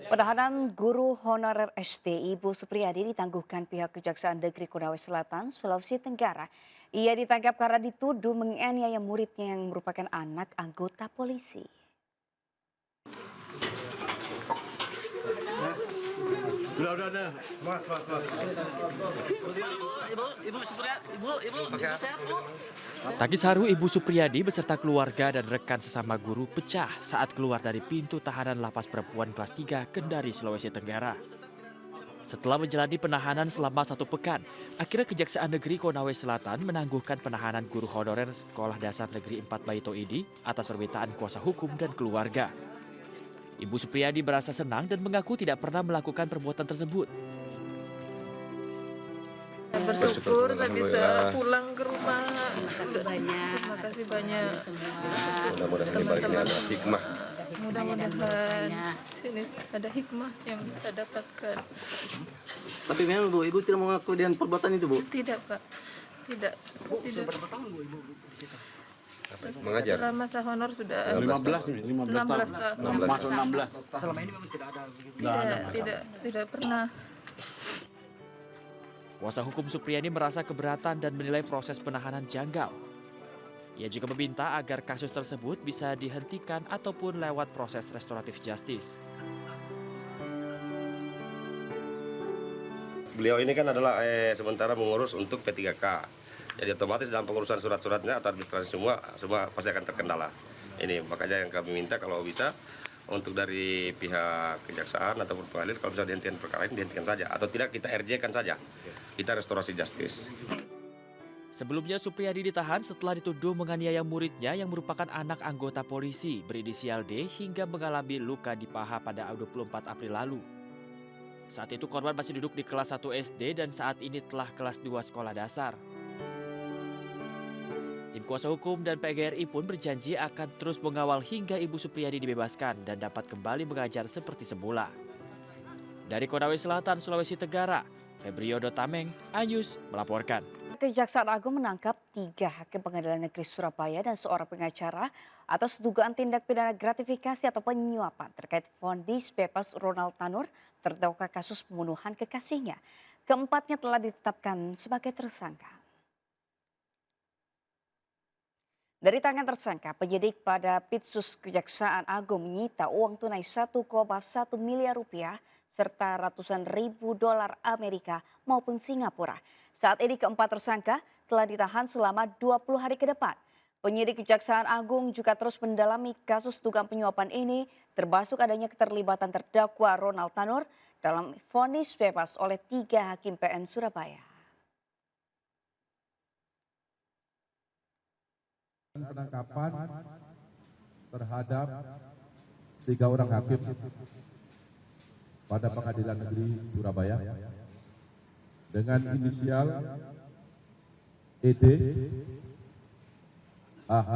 Penahanan guru honorer SD Ibu Supriyadi ditangguhkan pihak Kejaksaan Negeri Konawe Selatan, Sulawesi Tenggara. Ia ditangkap karena dituduh menganiaya muridnya yang merupakan anak anggota polisi. Udah. Semangat. Ibu sehat, Bu? Tangis haru Ibu Supriyadi beserta keluarga dan rekan sesama guru pecah saat keluar dari pintu tahanan Lapas Perempuan kelas 3 Kendari, Sulawesi Tenggara. Setelah menjalani penahanan selama 1 pekan, akhirnya Kejaksaan Negeri Konawe Selatan menangguhkan penahanan guru honorer Sekolah Dasar Negeri 4 Baito ini atas permintaan kuasa hukum dan keluarga. Ibu Supriyadi merasa senang dan mengaku tidak pernah melakukan perbuatan tersebut. Bersyukur saya bisa pulang ke rumah. Terima kasih banyak. Mudah-mudahan Teman-teman hikmah. Mudah-mudahan sini ada hikmah yang bisa dapatkan. Tapi memang Bu, Ibu tidak mengaku dengan perbuatan itu, Bu? Tidak, Pak. Tidak. Berapa tahun Bu Ibu di situ? Mengajar. Selama saya honor sudah 15 16 tahun. Masuk 16. Selama ini memang tidak ada begitu. Tidak pernah. Kuasa hukum Supriyadi merasa keberatan dan menilai proses penahanan janggal. Ia juga meminta agar kasus tersebut bisa dihentikan ataupun lewat proses restoratif justice. Beliau ini kan adalah sementara mengurus untuk P3K. Jadi otomatis dalam pengurusan surat-suratnya atau administrasi semua pasti akan terkendala. Ini makanya yang kami minta kalau bisa untuk dari pihak kejaksaan ataupun pengadilan kalau bisa dihentikan perkara ini dihentikan saja atau tidak kita RJ-kan saja. Kita restorasi justice. Sebelumnya Supriyadi ditahan setelah dituduh menganiaya muridnya yang merupakan anak anggota polisi berinisial D hingga mengalami luka di paha pada 24 April lalu. Saat itu korban masih duduk di kelas 1 SD dan saat ini telah kelas 2 sekolah dasar. Tim kuasa hukum dan PGRI pun berjanji akan terus mengawal hingga Ibu Supriyadi dibebaskan dan dapat kembali mengajar seperti semula. Dari Konawe Selatan, Sulawesi Tenggara, Febriodo Tameng, Anyus melaporkan. Kejaksaan Agung menangkap 3 hakim pengadilan negeri Surabaya dan seorang pengacara atas dugaan tindak pidana gratifikasi atau penyuapan terkait vonis bebas Ronald Tanur terdakwa kasus pembunuhan kekasihnya. Keempatnya telah ditetapkan sebagai tersangka. Dari tangan tersangka, penyidik pada Pitsus Kejaksaan Agung menyita uang tunai 1,1 miliar rupiah serta ratusan ribu dolar Amerika maupun Singapura. Saat ini keempat tersangka telah ditahan selama 20 hari ke depan. Penyidik Kejaksaan Agung juga terus mendalami kasus dugaan penyuapan ini, termasuk adanya keterlibatan terdakwa Ronald Tanur dalam vonis bebas oleh 3 hakim PN Surabaya. Penangkapan terhadap 3 orang hakim pada Pengadilan Negeri Surabaya dengan inisial ED, AH,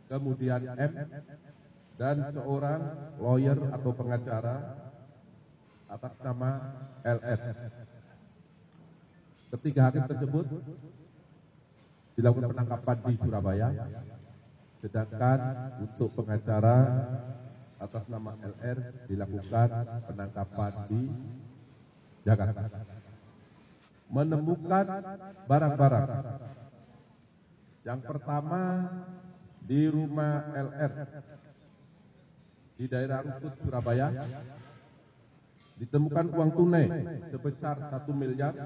kemudian M, dan seorang lawyer atau pengacara atas nama LS. Ketiga hakim tersebut dilakukan penangkapan di Surabaya, sedangkan untuk pengacara atas nama LR dilakukan penangkapan di Jakarta. Menemukan barang-barang. Yang pertama di rumah LR di daerah Rungkut, Surabaya, ditemukan uang tunai sebesar 1 miliar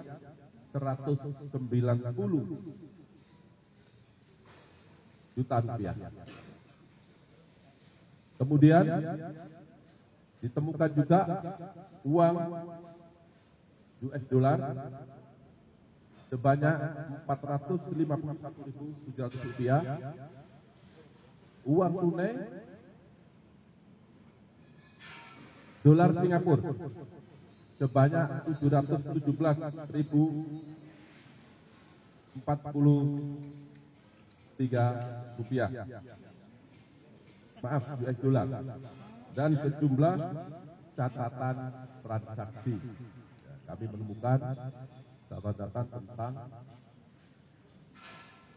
190 juta rupiah. Kemudian ditemukan juga uang US dollar sebanyak 451.700 rupiah, uang tunai dolar Singapura sebanyak 717.043 rupiah. Maaf, US dollar. Dan sejumlah catatan transaksi. Kami menemukan catatan tentang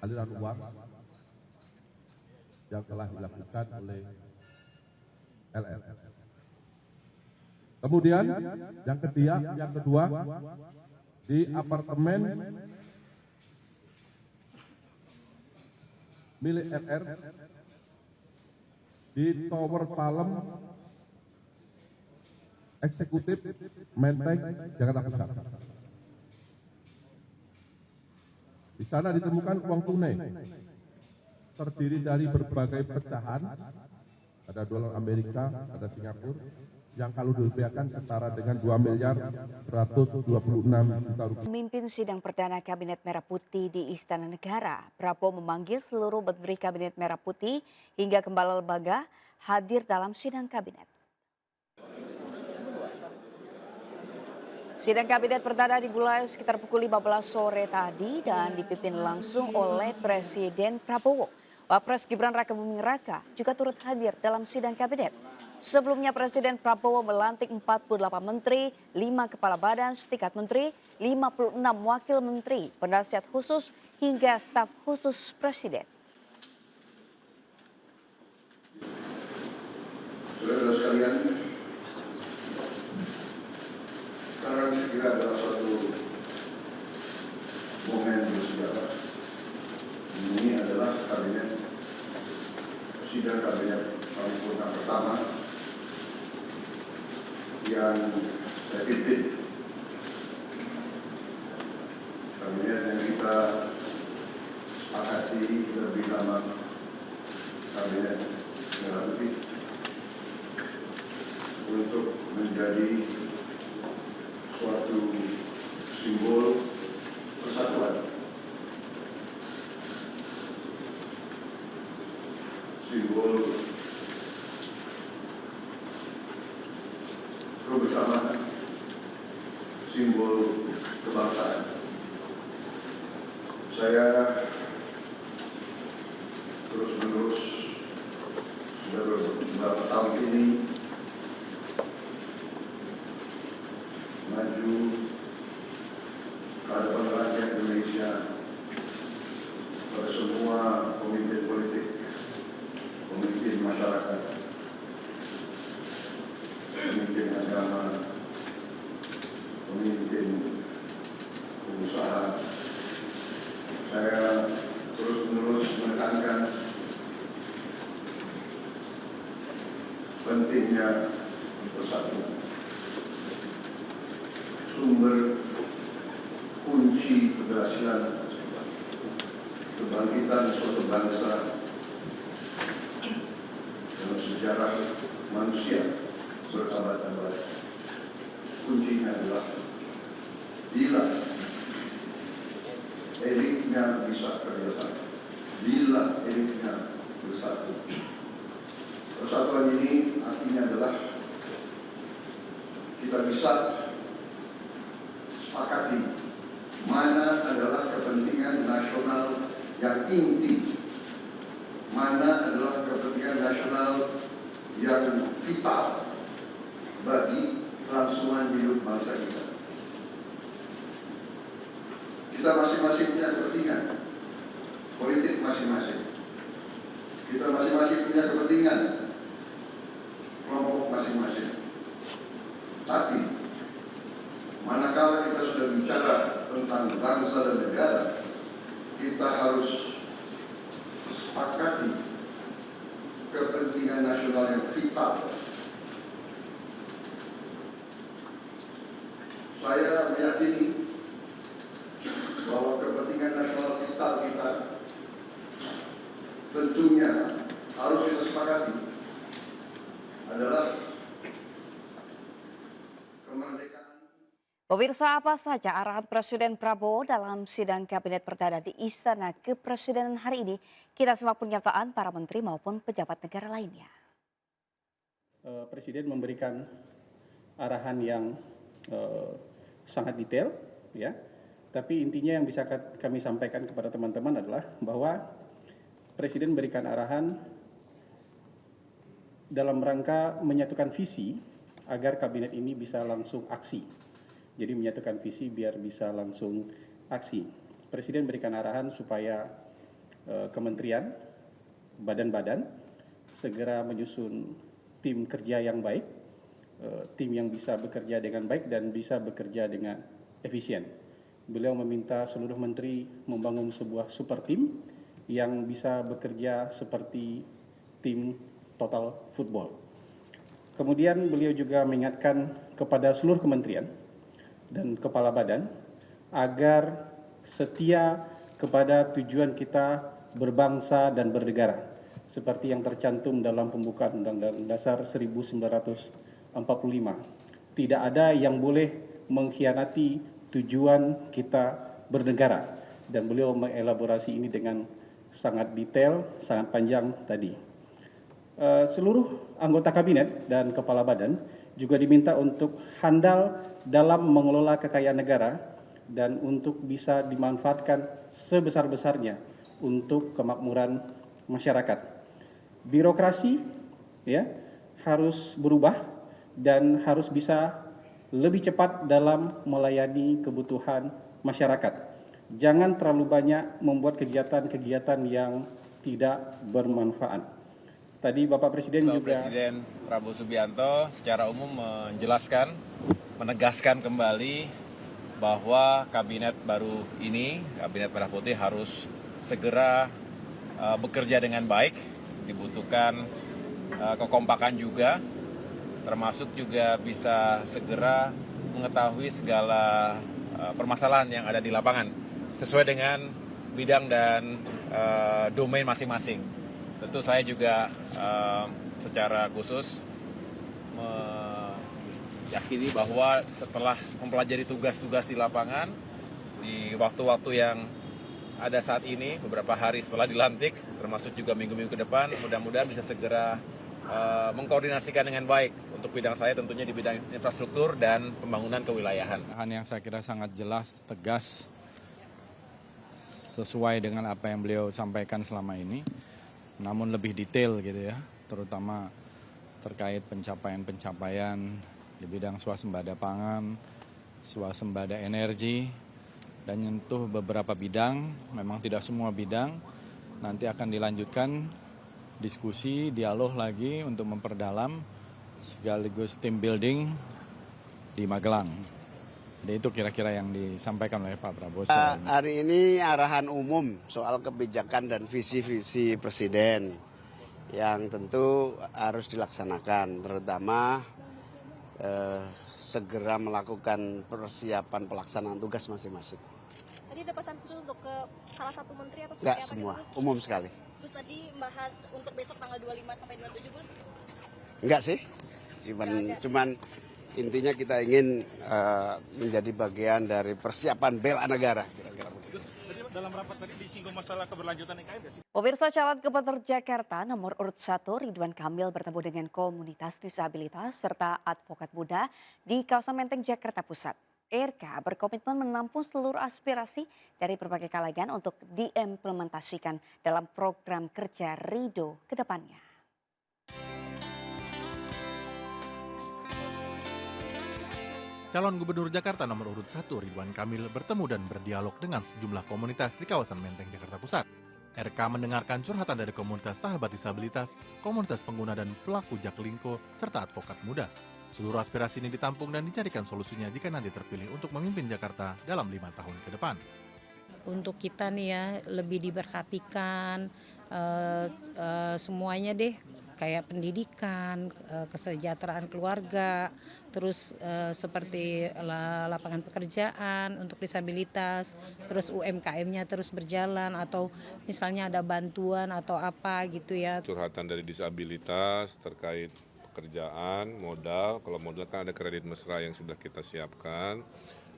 aliran uang yang telah dilakukan oleh LR. Kemudian yang kedua di apartemen milik RR di Tower Palem Eksekutif Menteng, Jakarta Pusat. Di sana ditemukan uang tunai terdiri dari berbagai pecahan, ada dolar Amerika, ada Singapura, yang kalau dirupiahkan setara dengan 2.126.000.000 rupiah. Memimpin sidang perdana Kabinet Merah Putih di Istana Negara, Prabowo memanggil seluruh menteri Kabinet Merah Putih hingga kepala lembaga hadir dalam sidang kabinet. Sidang kabinet perdana dimulai sekitar pukul 15 sore tadi dan dipimpin langsung oleh Presiden Prabowo. Wapres Gibran Rakabuming Raka juga turut hadir dalam sidang kabinet. Sebelumnya Presiden Prabowo melantik 48 menteri, 5 kepala badan setingkat menteri, 56 wakil menteri, penasihat khusus hingga staf khusus Presiden. Saudara sekalian, sekarang saya kira adalah suatu momen bersejarah. Ini adalah sidang kabinet paripurna pertama yang saya pimpin. Kabinet yang kita sepakati lebih lama kabinet Merah Putih untuk menjadi suatu simbol persatuan, simbol kebersamaan, simbol kebangsaan. Saya terus-menerus sudah beberapa tahun ini maju ke hadapan rakyat Indonesia, pada semua pemimpin politik, pemimpin masyarakat, pemimpin agama, pemimpin pengusaha. Saya terus-menerus menekankan pentingnya bersatu. Sumber kunci keberhasilan kebangkitan suatu bangsa dalam sejarah manusia berabad-abad, kuncinya adalah bila elitnya bisa kerjasama, bila elitnya bersatu. Persatuan ini artinya adalah kita bisa sepakati mana adalah kepentingan nasional yang inti, mana adalah kepentingan nasional yang vital bagi kelangsungan hidup bangsa kita. Kita masing-masing punya kepentingan politik masing-masing. Kita masing-masing punya kepentingan kelompok masing-masing. Tapi manakala kita sudah bicara tentang bangsa dan negara, kita harus sepakati kepentingan nasional yang vital. Saya meyakini bahwa kepentingan nasional vital kita tentunya harus kita sepakati adalah kemerdekaan. Pemirsa, apa saja arahan Presiden Prabowo dalam sidang kabinet perdana di Istana Kepresidenan hari ini? Kita simak pernyataan para menteri maupun pejabat negara lainnya. Presiden memberikan arahan yang sangat detail, ya. Tapi intinya yang bisa kami sampaikan kepada teman-teman adalah bahwa Presiden memberikan arahan dalam rangka menyatukan visi agar kabinet ini bisa langsung aksi. Jadi menyatukan visi biar bisa langsung aksi. Presiden berikan arahan supaya kementerian, badan-badan segera menyusun tim kerja yang baik, tim yang bisa bekerja dengan baik dan bisa bekerja dengan efisien. Beliau meminta seluruh menteri membangun sebuah super tim yang bisa bekerja seperti tim total football. Kemudian beliau juga mengingatkan kepada seluruh kementerian dan kepala badan agar setia kepada tujuan kita berbangsa dan bernegara, seperti yang tercantum dalam pembukaan Undang-Undang Dasar 1945. Tidak ada yang boleh mengkhianati tujuan kita bernegara, dan beliau mengelaborasi ini dengan sangat detail, sangat panjang tadi. Seluruh anggota kabinet dan kepala badan juga diminta untuk handal dalam mengelola kekayaan negara dan untuk bisa dimanfaatkan sebesar-besarnya untuk kemakmuran masyarakat. Birokrasi ya harus berubah dan harus bisa lebih cepat dalam melayani kebutuhan masyarakat. Jangan terlalu banyak membuat kegiatan-kegiatan yang tidak bermanfaat. Tadi Bapak Presiden juga... Presiden Prabowo Subianto secara umum menjelaskan, menegaskan kembali bahwa kabinet baru ini, Kabinet Merah Putih harus segera bekerja dengan baik, dibutuhkan kekompakan juga, termasuk juga bisa segera mengetahui segala permasalahan yang ada di lapangan sesuai dengan bidang dan domain masing-masing. Tentu saya juga secara khusus meyakini bahwa setelah mempelajari tugas-tugas di lapangan di waktu-waktu yang ada saat ini, beberapa hari setelah dilantik, termasuk juga minggu-minggu ke depan, mudah-mudahan bisa segera mengkoordinasikan dengan baik untuk bidang saya tentunya di bidang infrastruktur dan pembangunan kewilayahan. Yang saya kira sangat jelas, tegas, sesuai dengan apa yang beliau sampaikan selama ini, namun lebih detail gitu ya, terutama terkait pencapaian-pencapaian di bidang swasembada pangan, swasembada energi, dan nyentuh beberapa bidang, memang tidak semua bidang, nanti akan dilanjutkan diskusi, dialog lagi untuk memperdalam sekaligus team building di Magelang. Jadi itu kira-kira yang disampaikan oleh Pak Prabowo. Hari ini arahan umum soal kebijakan dan visi-visi Presiden yang tentu harus dilaksanakan, terutama segera melakukan persiapan pelaksanaan tugas masing-masing. Tadi ada pesan khusus untuk ke salah satu menteri atau seperti apa? Semua, gitu? Umum sekali. Terus tadi bahas untuk besok tanggal 25 sampai 27, Gus? Enggak sih, cuman intinya kita ingin menjadi bagian dari persiapan bela negara. Kira-kira begitu. Dalam rapat tadi disinggung masalah keberlanjutan IKN nggak sih? Pemirsa, calon Gubernur Jakarta nomor urut 1 Ridwan Kamil bertemu dengan komunitas disabilitas serta advokat muda di kawasan Menteng, Jakarta Pusat. RK berkomitmen menampung seluruh aspirasi dari berbagai kalangan untuk diimplementasikan dalam program kerja Ridho ke depannya. Calon Gubernur Jakarta nomor urut 1 Ridwan Kamil bertemu dan berdialog dengan sejumlah komunitas di kawasan Menteng, Jakarta Pusat. RK mendengarkan curhatan dari komunitas sahabat disabilitas, komunitas pengguna dan pelaku Jaklingko, serta advokat muda. Seluruh aspirasi ini ditampung dan dicarikan solusinya jika nanti terpilih untuk memimpin Jakarta dalam 5 tahun ke depan. Untuk kita nih ya, lebih diperhatikan semuanya deh, kayak pendidikan, kesejahteraan keluarga, terus seperti lapangan pekerjaan untuk disabilitas, terus UMKM-nya terus berjalan, atau misalnya ada bantuan atau apa gitu ya. Curhatan dari disabilitas terkait pekerjaan, modal. Kalau modal kan ada kredit mesra yang sudah kita siapkan.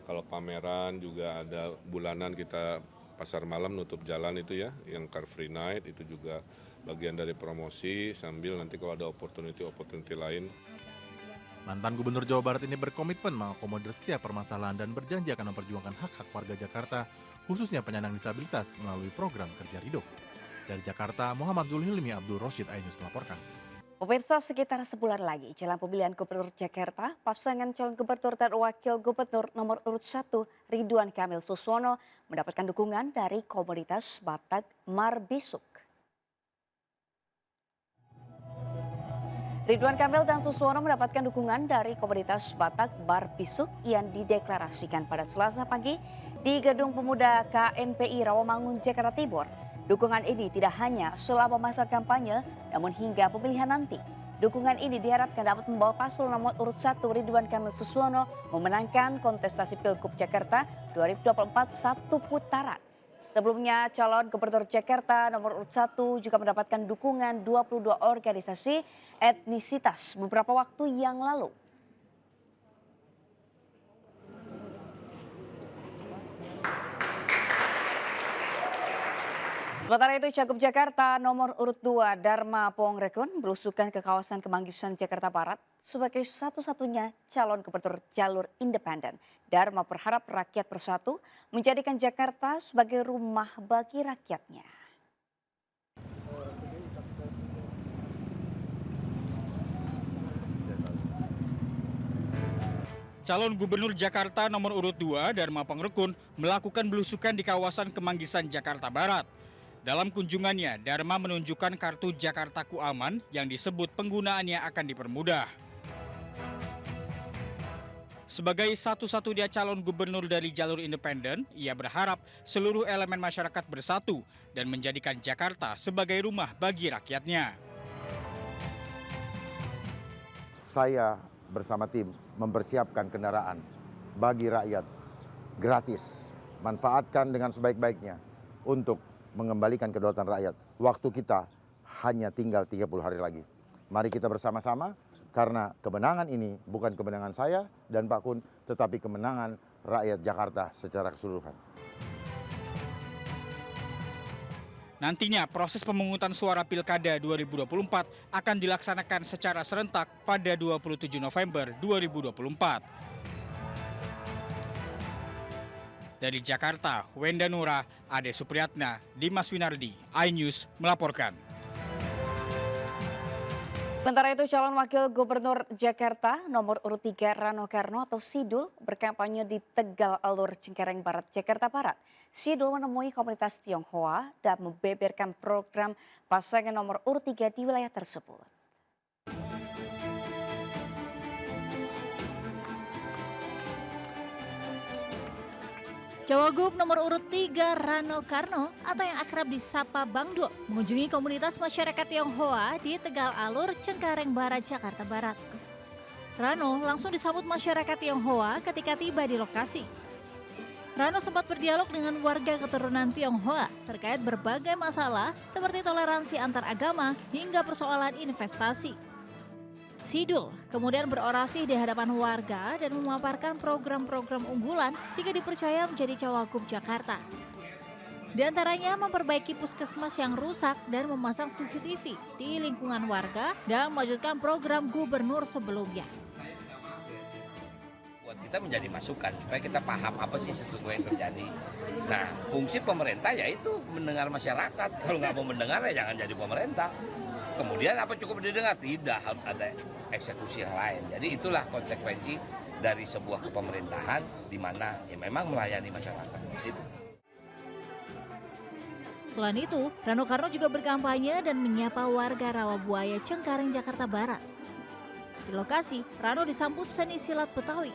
Kalau pameran juga ada bulanan kita pasar malam nutup jalan itu ya, yang Car Free Night itu juga bagian dari promosi sambil nanti kalau ada opportunity lain. Mantan Gubernur Jawa Barat ini berkomitmen mengakomodir setiap permasalahan dan berjanji akan memperjuangkan hak-hak warga Jakarta, khususnya penyandang disabilitas melalui program kerja Ridho. Dari Jakarta, Muhammad Zulhilmi Abdul Roshid Ainus melaporkan. Pemirsa, sekitar sebulan lagi jelang pemilihan Gubernur Jakarta, pasangan calon gubernur dan wakil gubernur nomor urut 1 Ridwan Kamil Suswono mendapatkan dukungan dari komunitas Batak Marbisuk. Ridwan Kamil dan Suswono mendapatkan dukungan dari komunitas Batak Bar Pisuk yang dideklarasikan pada Selasa pagi di Gedung Pemuda KNPI Rawamangun, Jakarta Timur. Dukungan ini tidak hanya selama masa kampanye, namun hingga pemilihan nanti. Dukungan ini diharapkan dapat membawa paslon nomor urut 1 Ridwan Kamil Suswono memenangkan kontestasi Pilgub Jakarta 2024 satu putaran. Sebelumnya, calon gubernur Jakarta nomor urut 1 juga mendapatkan dukungan 22 organisasi etnisitas beberapa waktu yang lalu. Sementara itu, Cagup Jakarta nomor urut 2 Dharma Pongrekun berusukan ke kawasan Kemanggisan, Jakarta Barat sebagai satu-satunya calon gubernur jalur independen. Dharma berharap rakyat bersatu menjadikan Jakarta sebagai rumah bagi rakyatnya. Calon Gubernur Jakarta nomor urut 2 Dharma Pongrekun melakukan belusukan di kawasan Kemanggisan, Jakarta Barat. Dalam kunjungannya, Dharma menunjukkan kartu Jakartaku Aman yang disebut penggunaannya akan dipermudah. Sebagai satu-satunya calon gubernur dari jalur independen, ia berharap seluruh elemen masyarakat bersatu dan menjadikan Jakarta sebagai rumah bagi rakyatnya. Saya bersama tim mempersiapkan kendaraan bagi rakyat gratis. Manfaatkan dengan sebaik-baiknya untuk mengembalikan kedaulatan rakyat. Waktu kita hanya tinggal 30 hari lagi. Mari kita bersama-sama, karena kemenangan ini bukan kemenangan saya dan Pak Kun, tetapi kemenangan rakyat Jakarta secara keseluruhan. Nantinya proses pemungutan suara Pilkada 2024 akan dilaksanakan secara serentak pada 27 November 2024. Dari Jakarta, Wenda Nura, Ade Supriyatna, Dimas Winardi, iNews melaporkan. Sementara itu, calon wakil gubernur Jakarta nomor urut 3 Rano Karno atau Sidul berkampanye di Tegal Alur, Cengkareng Barat, Jakarta Barat. Sidul menemui komunitas Tionghoa dan membeberkan program pasangan nomor urut 3 di wilayah tersebut. Cawagup nomor urut 3 Rano Karno atau yang akrab disapa Bang Dul mengunjungi komunitas masyarakat Tionghoa di Tegal Alur, Cengkareng Barat, Jakarta Barat. Rano langsung disambut masyarakat Tionghoa ketika tiba di lokasi. Rano sempat berdialog dengan warga keturunan Tionghoa terkait berbagai masalah seperti toleransi antar agama hingga persoalan investasi. Sidul kemudian berorasi di hadapan warga dan memaparkan program-program unggulan jika dipercaya menjadi Cawagup Jakarta. Di antaranya memperbaiki puskesmas yang rusak dan memasang CCTV di lingkungan warga dan melanjutkan program gubernur sebelumnya. Buat kita menjadi masukan supaya kita paham apa sih sesungguhnya yang terjadi. Nah, fungsi pemerintah yaitu mendengar masyarakat. Kalau nggak mau mendengar ya jangan jadi pemerintah. Kemudian apa cukup didengar? Tidak, harus ada eksekusi yang lain. Jadi itulah konsekuensi dari sebuah kepemerintahan di mana ya memang melayani masyarakat. Itu. Selain itu, Rano Karno juga berkampanye dan menyapa warga Rawabuaya, Cengkareng, Jakarta Barat. Di lokasi, Rano disambut seni silat Betawi.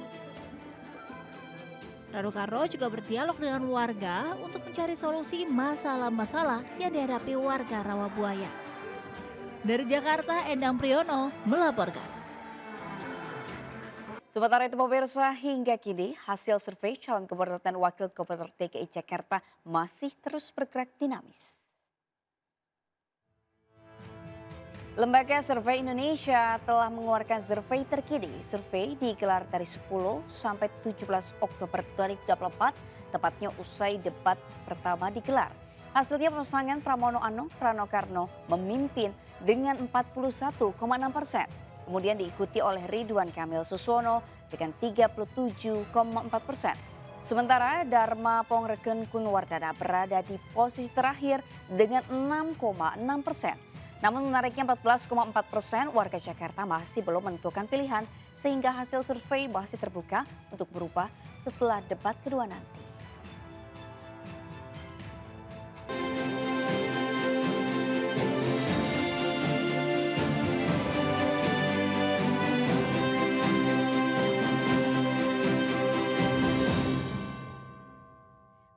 Rano Karno juga berdialog dengan warga untuk mencari solusi masalah-masalah yang dihadapi warga Rawabuaya. Dari Jakarta, Endang Priyono melaporkan. Sementara itu pemirsa, hingga kini hasil survei calon gubernur dan wakil gubernur DKI Jakarta masih terus bergerak dinamis. Lembaga Survei Indonesia telah mengeluarkan survei terkini. Survei digelar dari 10 sampai 17 Oktober 2024, tepatnya usai debat pertama digelar. Hasilnya pasangan Pramono Anung Rano Karno memimpin dengan 41,6%. Kemudian diikuti oleh Ridwan Kamil Suswono dengan 37,4%. Sementara Dharma Pongrekun Kunwardana berada di posisi terakhir dengan 6,6%. Namun menariknya 14,4% warga Jakarta masih belum menentukan pilihan sehingga hasil survei masih terbuka untuk berubah setelah debat kedua nanti.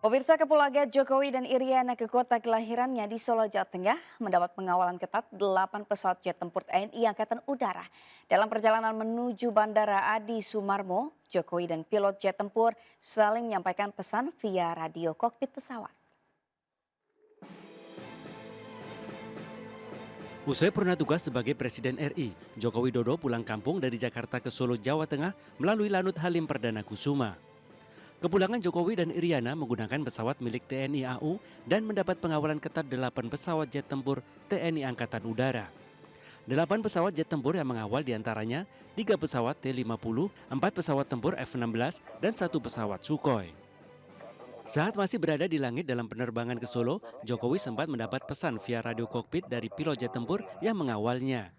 Pemirsa, kepulangan Jokowi dan Iriana ke kota kelahirannya di Solo, Jawa Tengah mendapat pengawalan ketat 8 pesawat jet tempur TNI Angkatan Udara. Dalam perjalanan menuju Bandara Adi Sumarmo, Jokowi dan pilot jet tempur saling menyampaikan pesan via radio kokpit pesawat. Usai purna tugas sebagai Presiden RI, Joko Widodo pulang kampung dari Jakarta ke Solo, Jawa Tengah melalui Lanut Halim Perdana Kusuma. Kepulangan Jokowi dan Iriana menggunakan pesawat milik TNI AU dan mendapat pengawalan ketat 8 pesawat jet tempur TNI Angkatan Udara. 8 pesawat jet tempur yang mengawal diantaranya 3 pesawat T-50, 4 pesawat tempur F-16, dan 1 pesawat Sukhoi. Saat masih berada di langit dalam penerbangan ke Solo, Jokowi sempat mendapat pesan via radio kokpit dari pilot jet tempur yang mengawalnya.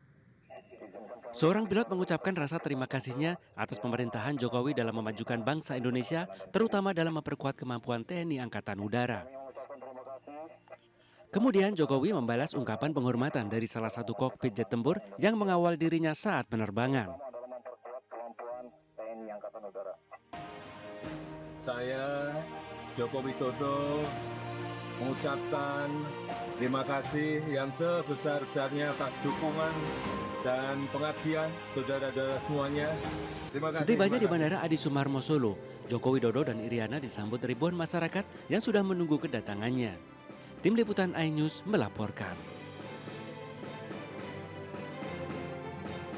Seorang pilot mengucapkan rasa terima kasihnya atas pemerintahan Jokowi dalam memajukan bangsa Indonesia, terutama dalam memperkuat kemampuan TNI Angkatan Udara. Kemudian Jokowi membalas ungkapan penghormatan dari salah satu kokpit jet tempur yang mengawal dirinya saat penerbangan. Saya Joko Widodo mengucapkan terima kasih yang sebesar-besarnya atas dukungan dan pengabdian saudara-saudara semuanya. Terima kasih. Setibanya di Bandara Adi Sumarmo Solo, Joko Widodo dan Iriana disambut ribuan masyarakat yang sudah menunggu kedatangannya. Tim Liputan iNews melaporkan.